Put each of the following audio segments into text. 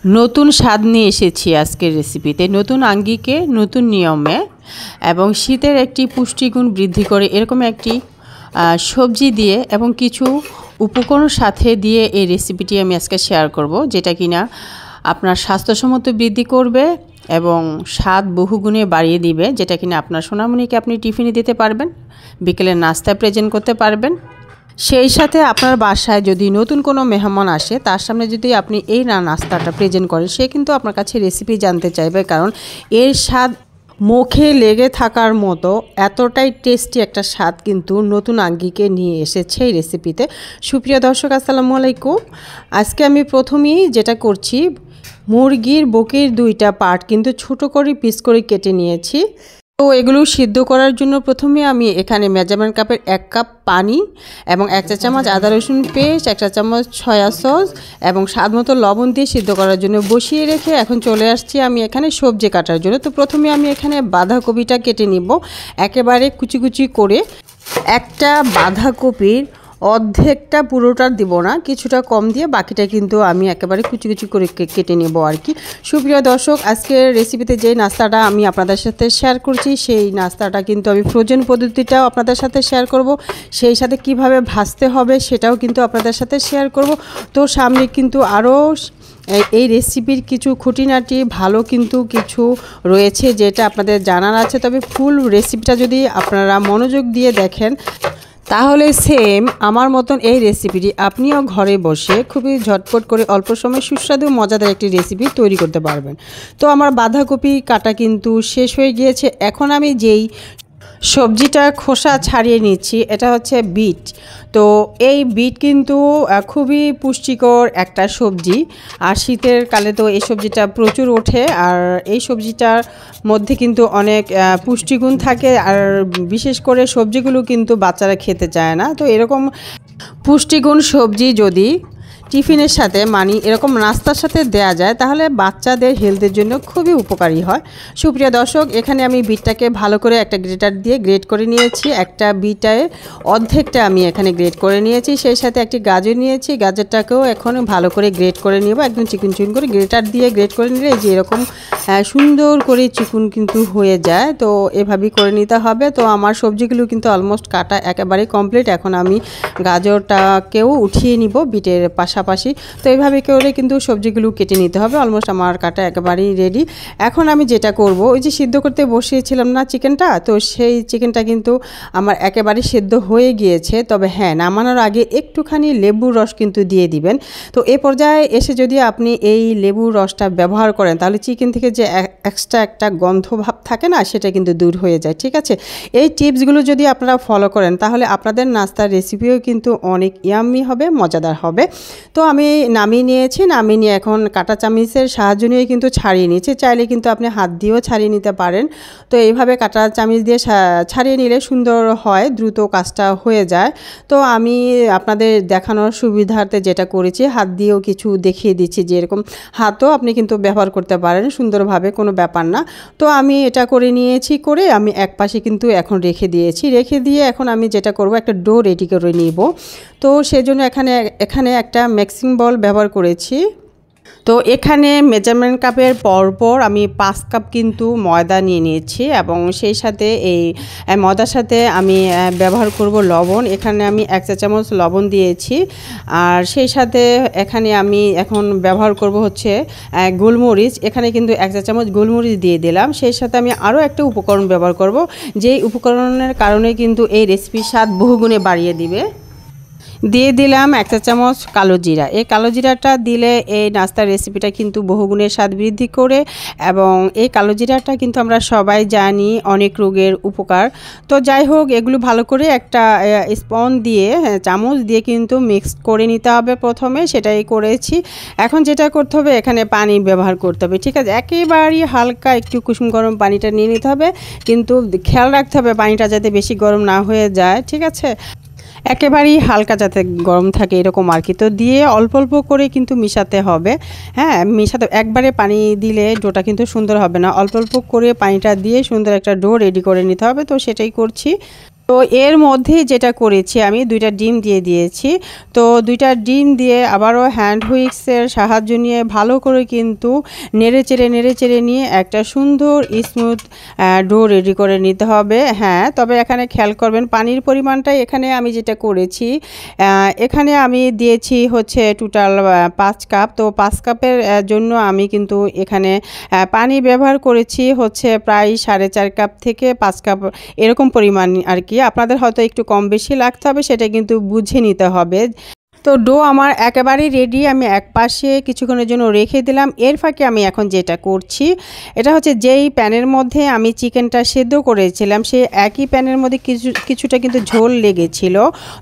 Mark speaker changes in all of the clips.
Speaker 1: নতুন স্বাদ নিয়ে এসেছি আজকের রেসিপিতে, নতুন আঙ্গিকে নতুন নিয়মে এবং শীতের একটি পুষ্টিগুণ বৃদ্ধি করে এরকম একটি সবজি দিয়ে এবং কিছু উপকরণ সাথে দিয়ে এই রেসিপিটি আমি আজকে শেয়ার করব, যেটা কিনা আপনার স্বাস্থ্যসম্মত বৃদ্ধি করবে এবং স্বাদ বহুগুণে বাড়িয়ে দিবে, যেটা কিনা আপনার সোনামণিকে আপনি টিফিনে দিতে পারবেন, বিকেলের নাস্তায় প্রেজেন্ট করতে পারবেন। সেই সাথে আপনার বাসায় যদি নতুন কোনো মেহমান আসে তার সামনে যদি আপনি এই নাস্তাটা প্রেজেন্ট করেন, সে কিন্তু আপনার কাছে রেসিপি জানতে চাইবে, কারণ এর স্বাদ মুখে লেগে থাকার মতো এতটাই টেস্টি একটা স্বাদ কিন্তু নতুন আঙ্গিকে নিয়ে এসেছে এই রেসিপিতে। সুপ্রিয় দর্শক, আসসালামু আলাইকুম। আজকে আমি প্রথমেই যেটা করছি, মুরগির বুকের দুইটা পার্ট কিন্তু ছোট করে পিস করে কেটে নিয়েছি। তো এগুলো সিদ্ধ করার জন্য প্রথমে আমি এখানে মেজারমেন্ট কাপের 1 কাপ পানি এবং 1 চা চামচ আদা রসুন পেস্ট, 1 চা চামচ সয়া সস এবং স্বাদ মতো লবণ দিয়ে সিদ্ধ করার জন্য বসিয়ে রেখে এখন চলে আসছি আমি এখানে সবজি কাটার জন্য। তো প্রথমে আমি এখানে বাঁধাকপিটা কেটে নিব একেবারে কুচি কুচি করে। একটা বাঁধাকপির অর্ধেকটা পুরোটা দিব না, কিছুটা কম দিয়ে বাকিটা কিন্তু আমি একেবারে কুচি কুচি করে কেটে নেব আর কি। সুপ্রিয় দর্শক, আজকের রেসিপিতে যে নাস্তাটা আমি আপনাদের সাথে শেয়ার করছি সেই নাস্তাটা কিন্তু আমি ফ্রোজেন পদ্ধতিটাও আপনাদের সাথে শেয়ার করব, সেই সাথে কিভাবে ভাজতে হবে সেটাও কিন্তু আপনাদের সাথে শেয়ার করব। তো সামনে কিন্তু আরও এই রেসিপির কিছু খুঁটিনাটি ভালো কিন্তু কিছু রয়েছে যেটা আপনাদের জানার আছে, তবে ফুল রেসিপিটা যদি আপনারা মনোযোগ দিয়ে দেখেন তাহলে সেম আমার মতন এই রেসিপিটি আপনিও ঘরে বসে খুবই ঝটপট করে অল্প সময় সুস্বাদু মজাদার একটি রেসিপি তৈরি করতে পারবেন। তো আমার বাঁধাকপি কাটা কিন্তু শেষ হয়ে গিয়েছে। এখন আমি যেই সবজিটা খোসা ছাড়িয়ে নিচ্ছি এটা হচ্ছে বিট। তো এই বিট কিন্তু খুবই পুষ্টিকর একটা সবজি, আর শীতের কালে তো এই সবজিটা প্রচুর ওঠে, আর এই সবজিটার মধ্যে কিন্তু অনেক পুষ্টিগুণ থাকে, আর বিশেষ করে সবজিগুলো কিন্তু বাচ্চারা খেতে চায় না। তো এরকম পুষ্টিগুণ সবজি যদি টিফিনের সাথে এরকম নাস্তার সাথে দেয়া যায় তাহলে বাচ্চাদের হেলথের জন্য খুবই উপকারী হয়। সুপ্রিয় দর্শক, এখানে আমি বিটটাকে ভালো করে একটা গ্রেটার দিয়ে গ্রেট করে নিয়েছি। একটা বিটায় অর্ধেকটা আমি এখানে গ্রেট করে নিয়েছি, সেই সাথে একটি গাজর নিয়েছি, গাজরটাকেও এখন ভালো করে গ্রেট করে নেব, একদম চিকন চিকন করে গ্রেটার দিয়ে গ্রেট করে নিলে যে এরকম সুন্দর করে চিকন কিন্তু হয়ে যায়। তো এভাবেই করে নিতে হবে। তো আমার সবজিগুলো কিন্তু অলমোস্ট কাটা একেবারে কমপ্লিট। এখন আমি গাজরটাকেও উঠিয়ে নিব বিটের পাশাপাশি। তো এইভাবে করে কিন্তু সবজিগুলো কেটে নিতে হবে। অলমোস্ট আমার কাটা একেবারেই রেডি। এখন আমি যেটা করব, ওই যে সিদ্ধ করতে বসিয়েছিলাম না চিকেনটা, তো সেই চিকেনটা কিন্তু আমার একেবারে সিদ্ধ হয়ে গিয়েছে। তবে হ্যাঁ, নামানোর আগে একটুখানি লেবুর রস কিন্তু দিয়ে দিবেন। তো এ পর্যায়ে এসে যদি আপনি এই লেবুর রসটা ব্যবহার করেন তাহলে চিকেন থেকে যে এক্সট্রা একটা গন্ধ ভাব থাকে না, সেটা কিন্তু দূর হয়ে যায়। ঠিক আছে, এই টিপসগুলো যদি আপনারা ফলো করেন তাহলে আপনাদের নাস্তার রেসিপিও কিন্তু অনেক ইয়াম্মি হবে, মজাদার হবে। তো আমি নামিয়ে নিয়েছি, নামিয়ে নিয়ে এখন কাঁটা চামচের সাহায্য নিয়ে কিন্তু ছাড়িয়ে নিয়েছি। চাইলে কিন্তু আপনি হাত দিয়েও ছাড়িয়ে নিতে পারেন। তো এইভাবে কাঁটা চামচ দিয়ে ছাড়িয়ে নিলে সুন্দর হয়, দ্রুত কাজটা হয়ে যায়। তো আমি আপনাদের দেখানোর সুবিধার্থে যেটা করেছি, হাত দিয়েও কিছু দেখিয়ে দিচ্ছি, যে এরকম হাতও আপনি কিন্তু ব্যবহার করতে পারেন সুন্দরভাবে, কোনো ব্যাপার না। তো আমি এটা করে নিয়েছি, করে আমি এক পাশে কিন্তু এখন রেখে দিয়েছি। রেখে দিয়ে এখন আমি যেটা করব, একটা ডো রেডি করে নিব। তো সেজন্য এখানে একটা মিক্সিং বল ব্যবহার করেছি। তো এখানে মেজারমেন্ট কাপের পরপর আমি 5 কাপ কিন্তু ময়দা নিয়ে নিয়েছি, এবং সেই সাথে এই ময়দার সাথে আমি ব্যবহার করব লবণ। এখানে আমি 1 চা চামচ লবণ দিয়েছি, আর সেই সাথে এখানে আমি এখন ব্যবহার করব হচ্ছে গোলমরিচ। এখানে কিন্তু 1 চা চামচ গোলমরিচ দিয়ে দিলাম। সেই সাথে আমি আরও একটা উপকরণ ব্যবহার করব, যেই উপকরণের কারণে কিন্তু এই রেসিপির স্বাদ বহুগুণে বাড়িয়ে দিবে। দিয়ে দিলাম 1 চা চামচ কালো জিরা। এই কালো জিরাটা দিলে এই নাস্তার রেসিপিটা কিন্তু বহুগুণের স্বাদ বৃদ্ধি করে, এবং এই কালো জিরাটা কিন্তু আমরা সবাই জানি অনেক রোগের উপকার। তো যাই হোক, এগুলো ভালো করে একটা স্পন দিয়ে চামচ দিয়ে কিন্তু মিক্স করে নিতে হবে প্রথমে, সেটাই করেছি। এখন যেটা করতে হবে, এখানে পানি ব্যবহার করতে হবে। ঠিক আছে, একেবারেই হালকা একটু কুসুম গরম পানিটা নিয়ে নিতে হবে, কিন্তু খেয়াল রাখতে হবে পানিটা যাতে বেশি গরম না হয়ে যায়। ঠিক আছে, একেবারেই হালকা যাতে গরম থাকে এরকম আর কি। তো দিয়ে অল্প অল্প করে কিন্তু মিশাতে হবে। হ্যাঁ, মিশাতে একবারে পানি দিলে ডোটা কিন্তু সুন্দর হবে না, অল্প অল্প করে পানিটা দিয়ে সুন্দর একটা ডো রেডি করে নিতে হবে। তো সেটাই করছি। তো এর মধ্যে যেটা করেছি আমি 2টা ডিম দিয়ে দিয়েছি। তো 2টা ডিম দিয়ে আবারও হ্যান্ড হুইক্সের সাহায্য নিয়ে ভালো করে কিন্তু নেড়েচেড়ে নিয়ে একটা সুন্দর স্মুথ ডো রেডি করে নিতে হবে। হ্যাঁ, তবে এখানে খেয়াল করবেন পানির পরিমাণটা এখানে আমি যেটা করেছি এখানে আমি দিয়েছি হচ্ছে টোটাল 5 কাপ। তো 5 কাপের জন্য আমি কিন্তু এখানে পানি ব্যবহার করেছি হচ্ছে প্রায় 4.5 কাপ থেকে 5 কাপ এরকম পরিমাণ আর কি। আপনাদের হয়তো একটু কম বেশি লাগতে হবে, সেটা কিন্তু বুঝে নিতে হবে। তো ডো আমার একেবারেই রেডি। আমি এক পাশে কিছুক্ষণের জন্য রেখে দিলাম। এর ফাঁকে আমি এখন যেটা করছি এটা হচ্ছে যেই প্যানের মধ্যে আমি চিকেনটা সেদ্ধ করেছিলাম সেই একই প্যানের মধ্যে কিছুটা কিন্তু ঝোল লেগেছিল।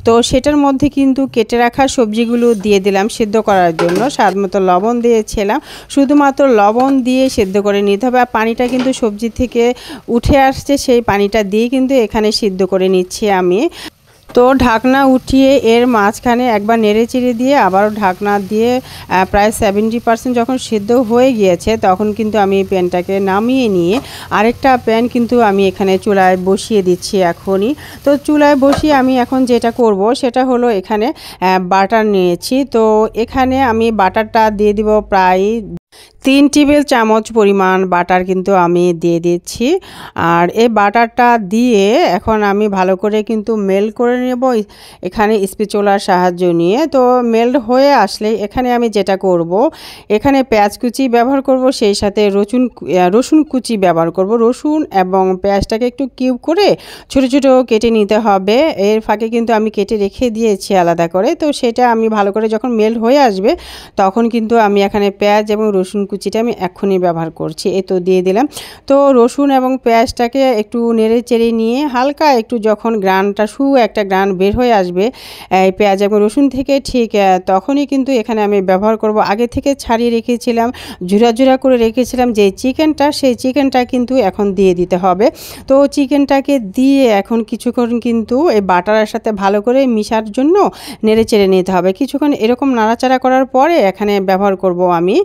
Speaker 1: তো সেটার মধ্যে কিন্তু কেটে রাখা সবজিগুলো দিয়ে দিলাম সেদ্ধ করার জন্য। স্বাদ মতো লবণ দিয়েছিলাম। শুধুমাত্র লবণ দিয়ে সেদ্ধ করে নিতে হবে। আর পানিটা কিন্তু সবজি থেকে উঠে আসছে, সেই পানিটা দিয়ে কিন্তু এখানে সিদ্ধ করে নিচ্ছি আমি। তো ঢাকনা উঠিয়ে এর মাঝখানে একবার নেড়েচেড়ে দিয়ে আবারও ঢাকনা দিয়ে প্রায় 70% যখন সিদ্ধ হয়ে গিয়েছে তখন কিন্তু আমি প্যানটাকে নামিয়ে নিয়ে আরেকটা প্যান কিন্তু আমি এখানে চুলায় বসিয়ে দিচ্ছি এখনই। তো চুলায় বসিয়ে আমি এখন যেটা করব সেটা হলো এখানে বাটার নিয়েছি। তো এখানে আমি বাটারটা দিয়ে দিব প্রায় 3 টেবিল চামচ পরিমাণ বাটার কিন্তু আমি দিয়ে দিচ্ছি। আর এই বাটারটা দিয়ে এখন আমি ভালো করে কিন্তু মেল্ট করে নেব এখানে স্প্যাচুলার সাহায্য নিয়ে। তো মেল্ট হয়ে আসলে এখানে আমি যেটা করব এখানে পেঁয়াজ কুচি ব্যবহার করব, সেই সাথে রসুন কুচি ব্যবহার করব। রসুন এবং পেঁয়াজটাকে একটু কিউব করে ছোট ছোট কেটে নিতে হবে। এর ফাঁকে কিন্তু আমি কেটে রেখে দিয়েছি আলাদা করে। তো সেটা আমি ভালো করে যখন মেল্ট হয়ে আসবে তখন কিন্তু আমি এখানে পেঁয়াজ এবং রসুন কুচিটা আমি এখনই ব্যবহার করছি। এ তো দিয়ে দিলাম। তো রসুন এবং পেঁয়াজটাকে একটু নেড়ে চেড়ে নিয়ে হালকা একটু যখন গ্রানটা একটা গ্রান বের হয়ে আসবে এই পেঁয়াজ এবং রসুন থেকে, ঠিক তখনই কিন্তু এখানে আমি ব্যবহার করব আগে থেকে ছাড়িয়ে রেখেছিলাম, ঝুরা করে রেখেছিলাম যে চিকেনটা, সেই চিকেনটা কিন্তু এখন দিয়ে দিতে হবে। তো চিকেনটাকে দিয়ে এখন কিছুক্ষণ কিন্তু এই বাটারের সাথে ভালো করে মিশার জন্য নেড়ে চেড়ে নিতে হবে। কিছুক্ষণ এরকম নাড়াচাড়া করার পরে এখানে ব্যবহার করব আমি।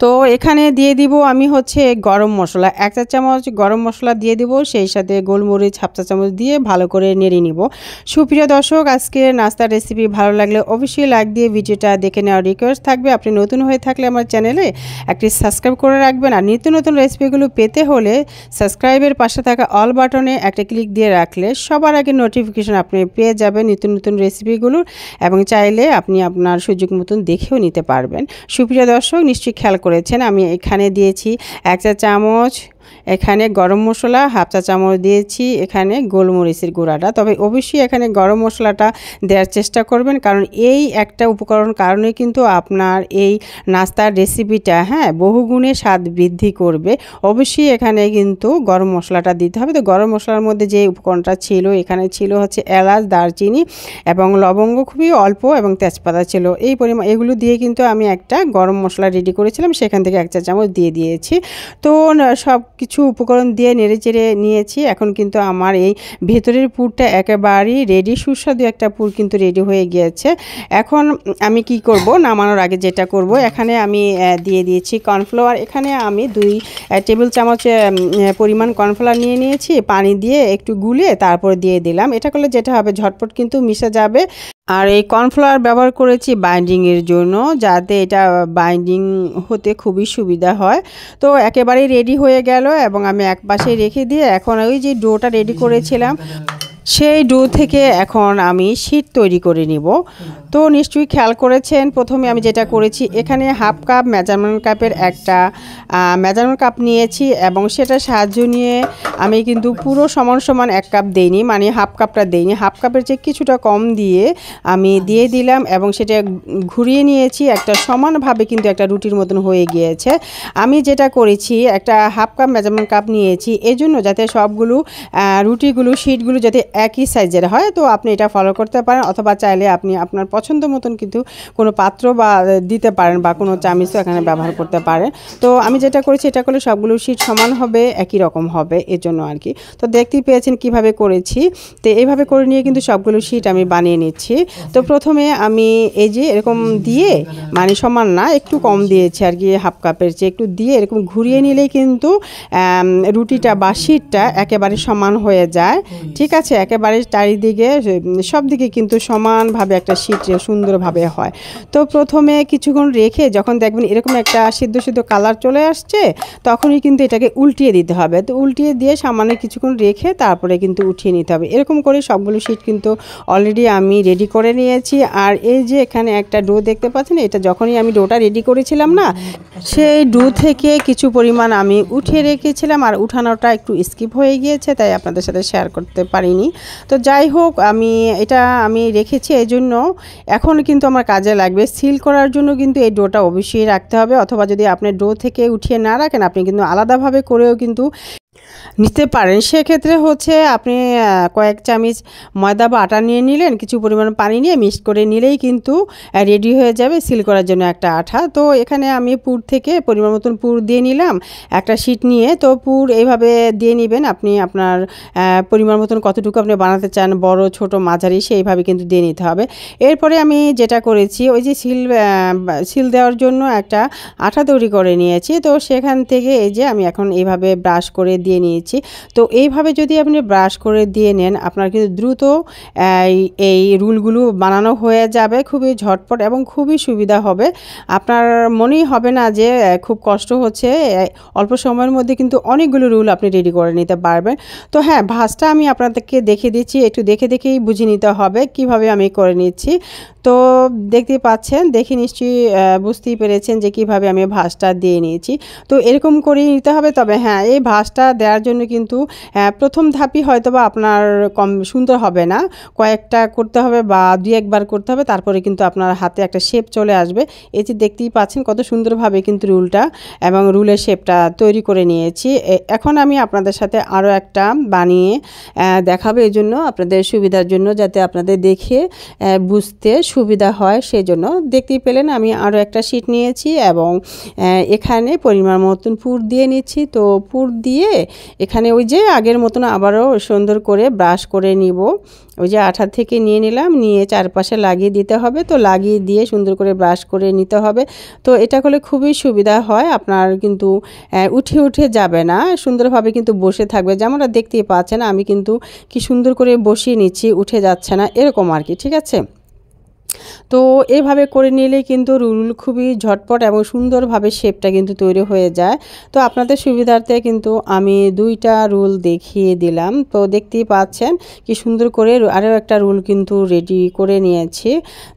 Speaker 1: তো এখানে দিয়ে দিব আমি হচ্ছে গরম মশলা 1 চা চামচ গরম মশলা দিয়ে দিব, সেই সাথে গোলমরিচ 1/2 চা চামচ দিয়ে ভালো করে নেড়ে নিব। সুপ্রিয় দর্শক, আজকের নাস্তার রেসিপি ভালো লাগলে অবশ্যই লাইক দিয়ে ভিডিওটা দেখে নেওয়ার রিকোয়েস্ট থাকবে। আপনি নতুন হয়ে থাকলে আমার চ্যানেলে একটি সাবস্ক্রাইব করে রাখবেন। আর নিত্য নতুন রেসিপিগুলো পেতে হলে সাবস্ক্রাইবের পাশে থাকা অল বাটনে একটা ক্লিক দিয়ে রাখলে সবার আগে নোটিফিকেশন আপনি পেয়ে যাবেন নিত্য নতুন রেসিপিগুলোর, এবং চাইলে আপনি আপনার সুযোগ মতন দেখেও নিতে পারবেন। সুপ্রিয় দর্শক, নিশ্চয়ই খেয়াল করেছেন আমি এখানে দিয়েছি 1 চা চামচ এখানে গরম মশলা, 1/2 চা চামচ দিয়েছি এখানে গোলমরিচের গুঁড়াটা। তবে অবশ্যই এখানে গরম মশলাটা দেওয়ার চেষ্টা করবেন, কারণ এই একটা উপকরণ কারণে কিন্তু আপনার এই নাস্তার রেসিপিটা বহুগুণে স্বাদ বৃদ্ধি করবে। অবশ্যই এখানে কিন্তু গরম মশলাটা দিতে হবে। তো গরম মশলার মধ্যে যে উপকরণটা ছিল এখানে ছিল হচ্ছে এলাচ, দারচিনি এবং লবঙ্গ খুবই অল্প, এবং তেজপাতা ছিল। এই পরিমাণ এগুলো দিয়ে কিন্তু আমি একটা গরম মশলা রেডি করেছিলাম, সেখান থেকে 1 চা চামচ দিয়ে দিয়েছি। তো সব কিছু উপকরণ দিয়ে নেড়েচেড়ে নিয়েছি। এখন কিন্তু আমার এই ভেতরের পুরটা একেবারেই রেডি, সুস্বাদু একটা পুর কিন্তু রেডি হয়ে গিয়েছে। এখন আমি কি করব, নামানোর আগে যেটা করব এখানে আমি দিয়ে দিয়েছি কর্নফ্লাওয়ার। এখানে আমি 2 টেবিল চামচ পরিমাণ কর্নফ্লাওয়ার নিয়ে নিয়েছি, পানি দিয়ে একটু গুলে তারপর দিয়ে দিলাম। এটা করলে যেটা হবে ঝটপট কিন্তু মিশে যাবে। আর এই কর্নফ্লাওয়ার ব্যবহার করেছি বাইন্ডিংয়ের জন্য, যাতে এটা বাইন্ডিং হতে খুবই সুবিধা হয়। তো একেবারেই রেডি হয়ে গেল, এবং আমি এক পাশে রেখে দিয়ে এখন ওই যে ডোটা রেডি করেছিলাম সেই ডো থেকে এখন আমি শীট তৈরি করে নিব। তো নিশ্চয়ই খেয়াল করেছেন প্রথমে আমি যেটা করেছি এখানে 1/2 কাপ মেজারমেন্ট কাপের একটা মেজারমেন্ট কাপ নিয়েছি, এবং সেটা সাহায্য নিয়ে আমি কিন্তু পুরো সমান 1 কাপ দেইনি, মানে 1/2 কাপটা দেইনি, 1/2 কাপের চেয়ে কিছুটা কম দিয়ে আমি দিয়ে দিলাম, এবং সেটা ঘুরিয়ে নিয়েছি। একটা সমানভাবে কিন্তু একটা রুটির মতন হয়ে গিয়েছে। আমি যেটা করেছি একটা 1/2 কাপ মেজারমেন্ট কাপ নিয়েছি এজন্য যাতে সবগুলো রুটিগুলো শীটগুলো যাতে একই সাইজের হয়। তো আপনি এটা ফলো করতে পারেন, অথবা চাইলে আপনি আপনার পছন্দ মতন কিন্তু কোনো পাত্র বা দিতে পারেন, বা কোনো চামিচও এখানে ব্যবহার করতে পারেন। তো আমি যেটা করেছি এটা করলে সবগুলো শীট সমান হবে, একই রকম হবে, এর জন্য আর কি। তো দেখতেই পেয়েছেন কিভাবে করেছি। তো এইভাবে করে নিয়ে কিন্তু সবগুলো শীট আমি বানিয়ে নিচ্ছি। তো প্রথমে আমি এই যে এরকম দিয়ে, মানে সমান না, একটু কম দিয়েছি আর কি, 1/2 কাপের চেয়ে একটু দিয়ে এরকম ঘুরিয়ে নিলেই কিন্তু রুটিটা বা শীটটা একেবারে সমান হয়ে যায়। ঠিক আছে, একেবারে চারিদিকে সব দিকে কিন্তু সমানভাবে একটা শীত সুন্দরভাবে হয়। তো প্রথমে কিছুক্ষণ রেখে যখন দেখবেন এরকম একটা সিদ্ধ সিদ্ধ কালার চলে আসছে, তখনই কিন্তু এটাকে উল্টিয়ে দিতে হবে। তো উল্টিয়ে দিয়ে সামান্য কিছুক্ষণ রেখে তারপরে কিন্তু উঠিয়ে নিতে হবে। এরকম করে সবগুলো শীট কিন্তু অলরেডি আমি রেডি করে নিয়েছি। আর এই যে এখানে একটা ডো দেখতে পাচ্ছেন, এটা যখনই আমি ডোটা রেডি করেছিলাম না, সেই ডো থেকে কিছু পরিমাণ আমি উঠিয়ে রেখেছিলাম, আর উঠানোটা একটু স্কিপ হয়ে গিয়েছে, তাই আপনাদের সাথে শেয়ার করতে পারিনি। তো যাই হোক, আমি রেখেছি, এই জন্য এখন কিন্তু আমার কাজে লাগবে। সিল করার জন্য কিন্তু এই ডোটা অবশ্যই রাখতে হবে, অথবা যদি আপনি ডো থেকে উঠিয়ে না রাখেন, আপনি কিন্তু আলাদাভাবে করেও কিন্তু নিতে পারেন। সেক্ষেত্রে হচ্ছে আপনি কয়েক চামচ ময়দা বা আটা নিয়ে নিলেন, কিছু পরিমাণ পানি নিয়ে মিক্স করে নিলেই কিন্তু রেডি হয়ে যাবে সিল করার জন্য একটা আঠা। তো এখানে আমি পুর থেকে পরিমাণ মতন পুর দিয়ে নিলাম একটা শীট নিয়ে। তো পুর এইভাবে দিয়ে নেবেন, আপনি আপনার পরিমাণ মতন কতটুকু আপনি বানাতে চান, বড় ছোট মাঝারি, সেইভাবে কিন্তু দিয়ে নিতে হবে। এরপরে আমি যেটা করেছি, ওই যে সিল দেওয়ার জন্য একটা আঠা তৈরি করে নিয়েছি। তো সেখান থেকে এই যে আমি এখন এইভাবে ব্রাশ করে দিয়ে নিয়েছি। তো এইভাবে যদি আপনি ব্রাশ করে দিয়ে নেন, আপনার কিন্তু দ্রুত এই রুলগুলো বানানো হয়ে যাবে, খুবই ঝটপট এবং খুবই সুবিধা হবে। আপনার মনেই হবে না যে খুব কষ্ট হচ্ছে, অল্প সময়ের মধ্যে কিন্তু অনেকগুলো রুল আপনি রেডি করে নিতে পারবেন। তো হ্যাঁ, ভাঁজটা আমি আপনাদেরকে দেখে দিচ্ছি, একটু দেখেই বুঝে নিতে হবে কিভাবে আমি করে নিচ্ছি। তো দেখতেই পাচ্ছেন, দেখে নিশ্চয়ই বুঝতেই পেরেছেন যে কিভাবে আমি ভাঁজটা দিয়ে নিয়েছি। তো এরকম করেই নিতে হবে। তবে হ্যাঁ, এই ভাঁজটা দেওয়ার জন্য কিন্তু প্রথম ধাপই হয়তো বা আপনার কম সুন্দর হবে না, কয়েকটা করতে হবে বা দুই একবার করতে হবে, তারপরে কিন্তু আপনার হাতে একটা শেপ চলে আসবে। এই যে দেখতেই পাচ্ছেন কত সুন্দরভাবে কিন্তু রুলটা এবং রুলের শেপটা তৈরি করে নিয়েছি। এখন আমি আপনাদের সাথে আরও একটা বানিয়ে দেখাবো, এই জন্য আপনাদের সুবিধার জন্য, যাতে আপনাদের দেখে বুঝতে সুবিধা হয়, সেই জন্য। দেখতেই পেলেন আমি আরও একটা শীট নিয়েছি এবং এখানে পরিমাণ মতন পুর দিয়ে নিচ্ছি। তো পুর দিয়ে এখানে ওই যে আগের মতন আবারও সুন্দর করে ব্রাশ করে নিব। ওই যে আঠা থেকে নিয়ে নিলাম, নিয়ে চারপাশে লাগিয়ে দিতে হবে। তো লাগিয়ে দিয়ে সুন্দর করে ব্রাশ করে নিতে হবে। তো এটা করলে খুবই সুবিধা হয়, আপনার কিন্তু উঠে যাবে না, সুন্দরভাবে কিন্তু বসে থাকবে। যেমনটা দেখতেই পাচ্ছেন, আমি কিন্তু কি সুন্দর করে বসিয়ে নিচ্ছি, উঠে যাচ্ছে না, এরকম আর কি। ঠিক আছে, তো এইভাবে করে নিলে কিন্তু রুল খুবই ঝটপট এবং সুন্দরভাবে শেপটা কিন্তু তৈরি হয়ে যায়। তো আপনাদের সুবিধার্থে কিন্তু আমি দুইটা রুল দেখিয়ে দিলাম। তো দেখতেই পাচ্ছেন কি সুন্দর করে আরও একটা রুল কিন্তু রেডি করে নিয়েছি।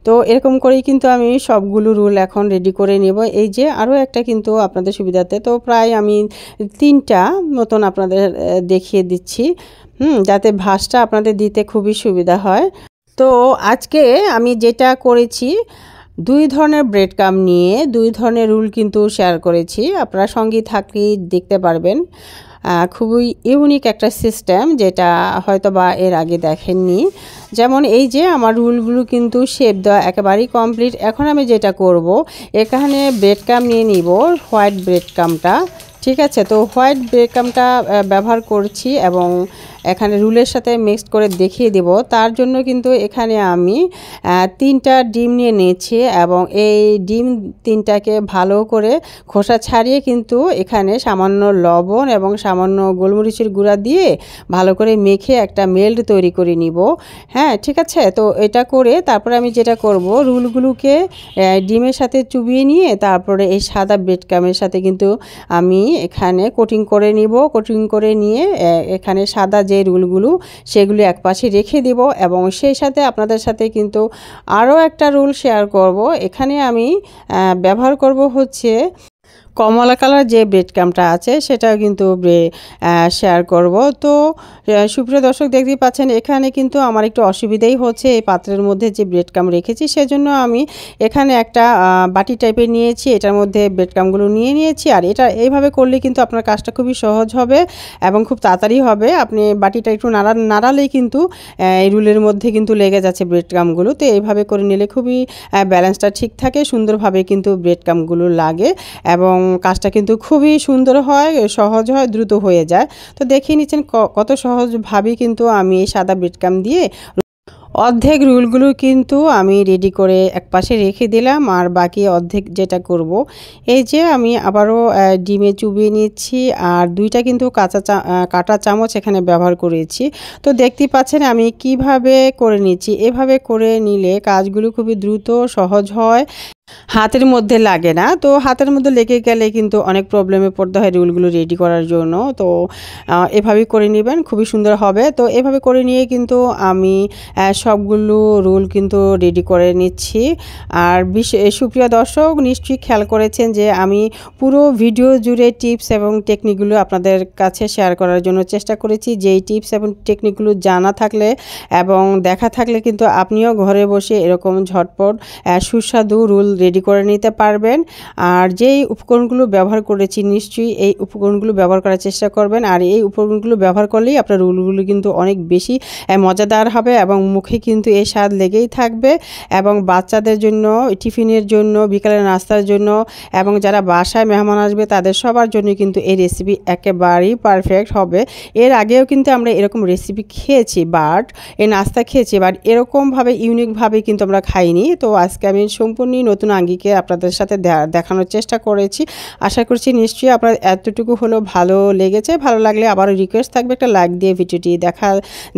Speaker 1: তো এরকম করেই কিন্তু আমি সবগুলো রুল এখন রেডি করে নেব। এই যে আরও একটা কিন্তু আপনাদের সুবিধার্থে, তো প্রায় আমি 3টা মতন আপনাদের দেখিয়ে দিচ্ছি, যাতে ভাঁজটা আপনাদের দিতে খুবই সুবিধা হয়। তো আজকে আমি যেটা করেছি, 2 ধরনের ব্রেড ক্রাম্ব নিয়ে 2 ধরনের রুল কিন্তু শেয়ার করেছি। আপনারা সঙ্গে থাকলেই দেখতে পারবেন। খুবই ইউনিক একটা সিস্টেম, যেটা হয়তো বা এর আগে দেখেননি। যেমন এই যে আমার রুলগুলো কিন্তু শেপ দেওয়া একেবারেই কমপ্লিট। এখন আমি যেটা করব, এখানে ব্রেড ক্রাম্ব নিয়ে নিব, হোয়াইট ব্রেড ক্রাম্বটা। ঠিক আছে, তো হোয়াইট ব্রেড ক্রাম্বটা ব্যবহার করছি এবং এখানে রুলের সাথে মিক্সড করে দেখিয়ে দেব। তার জন্য কিন্তু এখানে আমি 3টা ডিম নিয়ে নিয়েছি এবং এই ডিম 3টাকে ভালো করে খোসা ছাড়িয়ে কিন্তু এখানে সামান্য লবণ এবং সামান্য গোলমরিচের গুঁড়া দিয়ে ভালো করে মেখে একটা মেল্ট তৈরি করে নিব। হ্যাঁ, ঠিক আছে, তো এটা করে তারপরে আমি যেটা করব, রুলগুলোকে ডিমের সাথে চুবিয়ে নিয়ে তারপরে এই সাদা ব্রেড ক্রাম্বের সাথে কিন্তু আমি এখানে কোটিং করে নিব। কোটিং করে নিয়ে এখানে সাদা যে রুলগুলো, সেগুলো একপাশে রেখে দিব এবং সেই সাথে আপনাদের সাথে কিন্তু আরও একটা রুল শেয়ার করব। এখানে আমি ব্যবহার করব হচ্ছে কমলা কালার যে ব্রেড ক্রাম্বটা আছে, সেটাও কিন্তু শেয়ার করব। তো সুপ্রিয় দর্শক, দেখতেই পাচ্ছেন এখানে কিন্তু আমার একটু অসুবিধাই হচ্ছে এই পাত্রের মধ্যে যে ব্রেড ক্রাম্ব রেখেছি, সেজন্য আমি এখানে একটা বাটি টাইপের নিয়েছি, এটার মধ্যে ব্রেড ক্রাম্বগুলো নিয়ে নিয়েছি। আর এটা এইভাবে করলে কিন্তু আপনার কাজটা খুবই সহজ হবে এবং খুব তাড়াতাড়ি হবে। আপনি বাটিটা একটু নাড়ালেই কিন্তু এই রুলের মধ্যে কিন্তু লেগে যাচ্ছে ব্রেড ক্রাম্বগুলো। তো এইভাবে করে নিলে খুবই ব্যালেন্সটা ঠিক থাকে, সুন্দরভাবে কিন্তু ব্রেড ক্রাম্বগুলো লাগে এবং কাজটা কিন্তু খুবই সুন্দর হয়, সহজ হয়, দ্রুত হয়ে যায়। তো দেখিয়ে নিচ্ছেন কত সহজভাবেই কিন্তু আমি এই সাদা ব্রেড ক্রাম্ব দিয়ে অর্ধেক রোলগুলো কিন্তু আমি রেডি করে একপাশে রেখে দিলাম, আর বাকি অর্ধেক যেটা করব এই যে আমি আবারও ডিমে চুবিয়ে নিচ্ছি, আর দুইটা কিন্তু কাঁটা চামচ এখানে ব্যবহার করেছি। তো দেখতে পাচ্ছেন আমি কিভাবে করে নিচ্ছি। এভাবে করে নিলে কাজগুলো খুবই দ্রুত সহজ হয়, হাতের মধ্যে লাগে না। তো হাতের মধ্যে লেগে গেলে কিন্তু অনেক প্রবলেমে পড়তে হয় রোলগুলো রেডি করার জন্য। তো এভাবেই করে নেবেন, খুবই সুন্দর হবে। তো এভাবে করে নিয়ে কিন্তু আমি সবগুলো রোল কিন্তু রেডি করে নিচ্ছি। আর সুপ্রিয় দর্শক, নিশ্চয়ই খেয়াল করেছেন যে আমি পুরো ভিডিও জুড়ে টিপস এবং টেকনিকগুলো আপনাদের কাছে শেয়ার করার জন্য চেষ্টা করেছি। যেই টিপস এবং টেকনিকগুলো জানা থাকলে এবং দেখা থাকলে কিন্তু আপনিও ঘরে বসে এরকম ঝটপট সুস্বাদু রোল রেডি করে নিতে পারবেন। আর যেই উপকরণগুলো ব্যবহার করেছি নিশ্চয়ই এই উপকরণগুলো ব্যবহার করার চেষ্টা করবেন। আর এই উপকরণগুলো ব্যবহার করলেই আপনার রোলগুলো কিন্তু অনেক বেশি মজাদার হবে এবং মুখে কিন্তু এই স্বাদ লেগেই থাকবে। এবং বাচ্চাদের জন্য, টিফিনের জন্য, বিকালের নাস্তার জন্য এবং যারা বাসায় মেহমান আসবে তাদের সবার জন্য কিন্তু এই রেসিপি একেবারেই পারফেক্ট হবে। এর আগেও কিন্তু আমরা এরকম রেসিপি খেয়েছি, বাট এই নাস্তা খেয়েছি, বাট এরকমভাবে ইউনিকভাবে কিন্তু আমরা খাইনি। তো আজকে আমি সম্পূর্ণ নতুন আঙ্গিকে আপনাদের সাথে দেখানোর চেষ্টা করেছি। আশা করছি নিশ্চয়ই আপনার এতটুকু হলেও ভালো লেগেছে। ভালো লাগলে আবারও রিকোয়েস্ট থাকবে একটা লাইক দিয়ে ভিডিওটি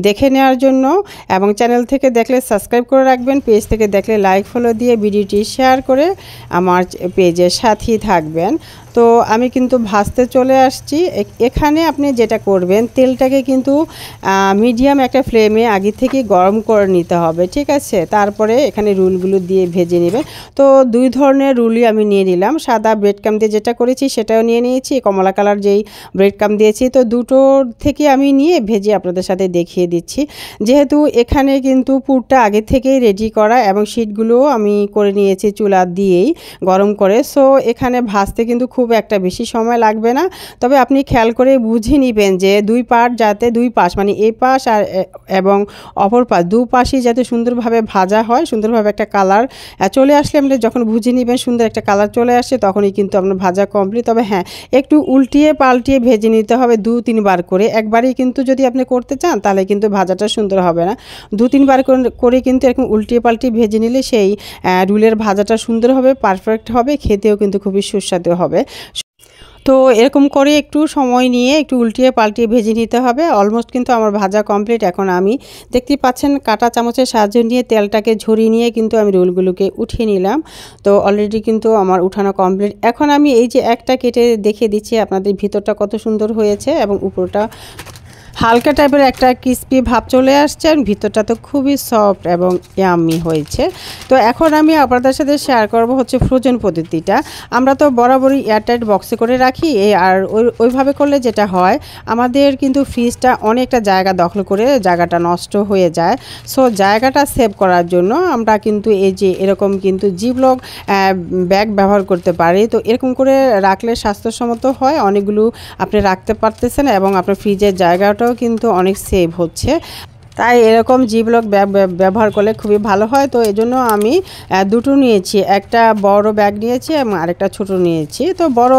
Speaker 1: দেখে নেওয়ার জন্য, এবং চ্যানেল থেকে দেখলে সাবস্ক্রাইব করে রাখবেন, পেজ থেকে দেখলে লাইক ফলো দিয়ে ভিডিওটি শেয়ার করে আমার পেজের সাথেই থাকবেন। তো আমি কিন্তু ভাজতে চলে আসছি। এখানে আপনি যেটা করবেন, তেলটাকে কিন্তু মিডিয়াম একটা ফ্লেমে আগে থেকে গরম করে নিতে হবে, ঠিক আছে। তারপরে এখানে রোলগুলো দিয়ে ভেজে নেবেন। তো দুই ধরনের রুলই আমি নিয়ে নিলাম। সাদা ব্রেড ক্রাম্ব দিয়ে যেটা করেছি সেটাও নিয়ে নিয়েছি, কমলা কালার যেই ব্রেড ক্রাম্ব দিয়েছি। তো দুটো থেকে আমি নিয়ে ভেজে আপনাদের সাথে দেখিয়ে দিচ্ছি। যেহেতু এখানে কিন্তু পুরটা আগে থেকেই রেডি করা এবং শীটগুলোও আমি করে নিয়েছি চুলা দিয়েই গরম করে। সো এখানে ভাজতে কিন্তু খুব একটা বেশি সময় লাগবে না। তবে আপনি খেয়াল করে বুঝে নেবেন যে দুই পাশ যাতে দুই পাশ মানে এই পাশ আর এবং অপর পাশ দুপাশই যাতে সুন্দরভাবে ভাজা হয়, সুন্দরভাবে একটা কালার চলে আসলে আপনি যখন বুঝে নেবেন সুন্দর একটা কালার চলে আসছে তখনই কিন্তু আপনার ভাজা কমপ্লিট। তবে হ্যাঁ, একটু উল্টিয়ে পাল্টিয়ে ভেজে নিতে হবে 2-3 বার করে। একবারই কিন্তু যদি আপনি করতে চান তাহলে কিন্তু ভাজাটা সুন্দর হবে না। 2-3 বার করে কিন্তু এরকম উল্টিয়ে পাল্টিয়ে ভেজে নিলে সেই রুলের ভাজাটা সুন্দর হবে, পারফেক্ট হবে, খেতেও কিন্তু খুবই সুস্বাদু হবে। তো এরকম করে একটু সময় নিয়ে একটু উল্টিয়ে পাল্টিয়ে ভেজে নিতে হবে। অলমোস্ট কিন্তু আমার ভাজা কমপ্লিট। এখন আমি দেখতেই পাচ্ছেন কাঁটা চামচের সাহায্য নিয়ে তেলটাকে ঝরিয়ে নিয়ে কিন্তু আমি রোলগুলোকে উঠিয়ে নিলাম। তো অলরেডি কিন্তু আমার উঠানো কমপ্লিট। এখন আমি এই যে একটা কেটে দেখিয়ে দিচ্ছি আপনাদের ভিতরটা কত সুন্দর হয়েছে এবং উপরটা হালকা টাইপের একটা ক্রিস্পি ভাব চলে আসছে, আর ভিতরটা তো খুবই সফট এবং ইয়াম্মি হয়েছে। তো এখন আমি আপনাদের সাথে শেয়ার করব হচ্ছে ফ্রোজেন পদ্ধতিটা। আমরা তো বরাবরই এয়ারটাইট বক্সে করে রাখি, আর ওইভাবে করলে যেটা হয় আমাদের কিন্তু ফ্রিজটা অনেকটা জায়গা দখল করে জায়গাটা নষ্ট হয়ে যায়। সো জায়গাটা সেভ করার জন্য আমরা কিন্তু এই যে এরকম কিন্তু জিপলক ব্যাগ ব্যবহার করতে পারি। তো এরকম করে রাখলে স্বাস্থ্যসম্মত হয়, অনেকগুলো আপনি রাখতে পারতেছেন এবং আপনার ফ্রিজের জায়গাটা কিন্তু অনেক সেভ হচ্ছে। তাই এরকম জিপলক ব্যাগ ব্যবহার করলে খুবই ভালো হয়। তো এই জন্য আমি দুটো নিয়েছি, একটা বড় ব্যাগ নিয়েছি এবং আরেকটা ছোট নিয়েছি। তো বড়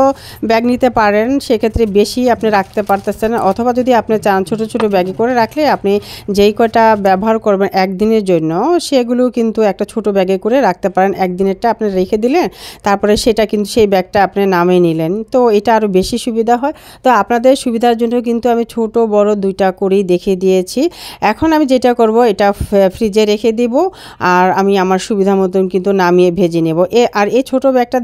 Speaker 1: ব্যাগ নিতে পারেন, সেক্ষেত্রে বেশি আপনি রাখতে পারতেছেন, অথবা যদি আপনি চান ছোট ছোট ব্যাগে করে রাখলে আপনি যেই কটা ব্যবহার করবেন একদিনের জন্য সেগুলো কিন্তু একটা ছোট ব্যাগে করে রাখতে পারেন। একদিনেরটা আপনি রেখে দিলেন, তারপরে সেটা কিন্তু সেই ব্যাগটা আপনি নামিয়ে নিলেন। তো এটা আরও বেশি সুবিধা হয়। তো আপনাদের সুবিধার জন্য কিন্তু আমি ছোট বড় দুইটা করেই দেখিয়ে দিয়েছি। এখন আমি যেটা করব এটা ফ্রিজে রেখে দিব, আর আমি আমার সুবিধা মতন কিন্তু নামিয়ে ভেজে নেব। আর এই ছোটো ব্যাগটা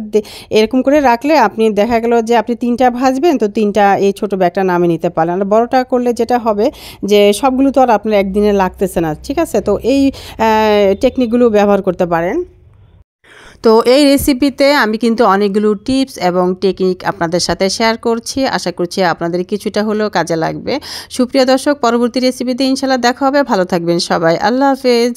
Speaker 1: এরকম করে রাখলে আপনি দেখা গেল যে আপনি 3টা ভাজবেন, তো 3টা এই ছোটো ব্যাগটা নামিয়ে নিতে পারলেন। আর বড়টা করলে যেটা হবে যে সবগুলো তো আর আপনার একদিনে লাগতেছে না, ঠিক আছে। তো এই টেকনিকগুলো ব্যবহার করতে পারেন। তো এই রেসিপিতে আমি কিন্তু অনেকগুলো টিপস এবং টেকনিক আপনাদের সাথে শেয়ার করছি। আশা করছি আপনাদের কিছুটা হলেও কাজে লাগবে। সুপ্রিয় দর্শক, পরবর্তী রেসিপিতে ইনশাআল্লাহ দেখা হবে। ভালো থাকবেন সবাই। আল্লাহ হাফেজ।